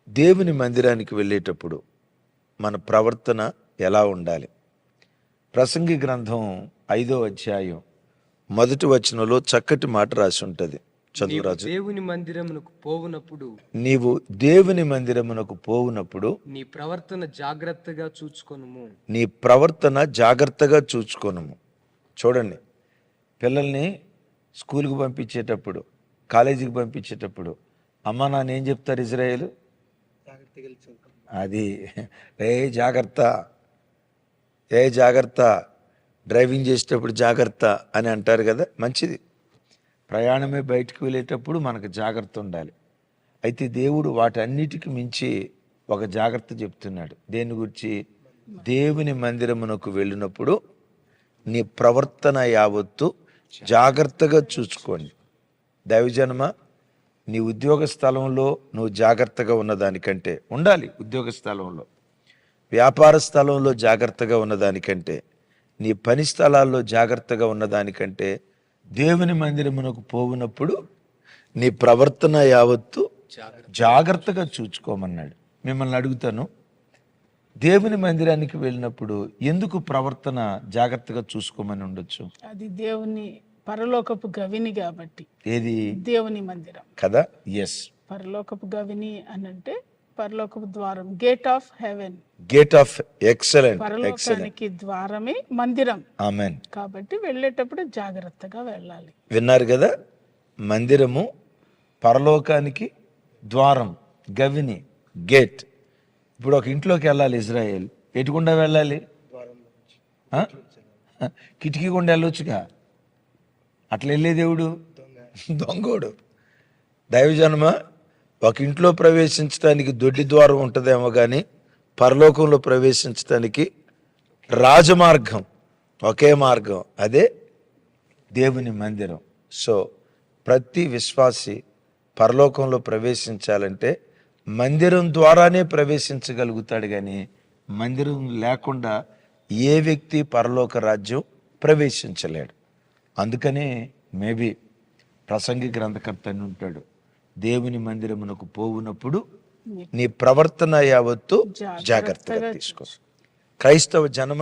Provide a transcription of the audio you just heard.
దేవుని మందిరానికి వెళ్ళేటప్పుడు మన ప్రవర్తన ఎలా ఉండాలి? ప్రసంగి గ్రంథం 5వ అధ్యాయం 1వ వచనంలో చక్కటి మాట రాసి ఉంటుంది. చదువురాజు. నీవు దేవుని మందిరమునకు పోవునప్పుడు నీ ప్రవర్తన జాగ్రత్తగా చూచుకొనుము. నీ ప్రవర్తన జాగ్రత్తగా చూచుకొనుము. చూడండి, పిల్లల్ని స్కూల్కి పంపించేటప్పుడు, కాలేజీకి పంపించేటప్పుడు అమ్మ నాన్న ఏం చెప్తారు? ఇజ్రాయేలు అది జాగ్రత్త, జాగ్రత్త, డ్రైవింగ్ చేసేటప్పుడు జాగ్రత్త అని అంటారు కదా. మంచిది, ప్రయాణమే బయటికి వెళ్ళేటప్పుడు మనకు జాగ్రత్త ఉండాలి. అయితే దేవుడు వాటన్నిటికి మించి ఒక జాగ్రత్త చెప్తున్నాడు. దేని గురించి? దేవుని మందిరమునకు వెళ్ళినప్పుడు నీ ప్రవర్తన యావత్తు జాగ్రత్తగా చూసుకోండి. దైవజనమా, నీ ఉద్యోగ స్థలంలో నువ్వు జాగ్రత్తగా ఉన్నదానికంటే ఉండాలి. ఉద్యోగ స్థలంలో, వ్యాపార స్థలంలో జాగ్రత్తగా ఉన్నదానికంటే, నీ పని స్థలాల్లో జాగ్రత్తగా ఉన్నదానికంటే దేవుని మందిరమునకు పోవునప్పుడు నీ ప్రవర్తన యావత్తు జాగ్రత్తగా చూసుకోమన్నాడు. మిమ్మల్ని అడుగుతాను, దేవుని మందిరానికి వెళ్ళినప్పుడు ఎందుకు ప్రవర్తన జాగ్రత్తగా చూసుకోమని ఉండొచ్చు? అది దేవుని పరలోకపు గవిని కాబట్టి. ఏది? దేవుని మందిరం కదా. ఎస్, పరలోకపు గవిని అని అంటే పరలోకపు ద్వారం, gate of haven, gate of excellent, పరలోకానికి ద్వారమే మందిరం. ఆమేన్. కాబట్టి వెళ్ళేటప్పుడు జాగ్రత్తగా వెళ్ళాలి. విన్నారు కదా, మందిరము పరలోకానికి ద్వారం, గవిని, గేట్. ఇప్పుడు ఒక ఇంట్లోకి వెళ్ళాలి ఇజ్రాయేల్, ఎటుకుండా వెళ్ళాలి? కిటికీ గుండా వెళ్ళొచ్చుగా. అట్లా వెళ్ళే దేవుడు దొంగోడు. దైవజనమ, ఒక ఇంట్లో ప్రవేశించడానికి దొడ్డి ద్వారం ఉంటుందేమో కానీ పరలోకంలో ప్రవేశించడానికి రాజమార్గం, ఒకే మార్గం, అదే దేవుని మందిరం. సో ప్రతి విశ్వాసి పరలోకంలో ప్రవేశించాలంటే మందిరం ద్వారానే ప్రవేశించగలుగుతాడు, కానీ మందిరం లేకుండా ఏ వ్యక్తి పరలోక రాజ్యం ప్రవేశించలేడు. అందుకనే మేబీ ప్రసంగి గ్రంథకర్త అని ఉంటాడు, దేవుని మందిరమునకు పోవునప్పుడు నీ ప్రవర్తన యావత్తు జాగ్రత్తగా తీసుకో. క్రైస్తవ జనమ,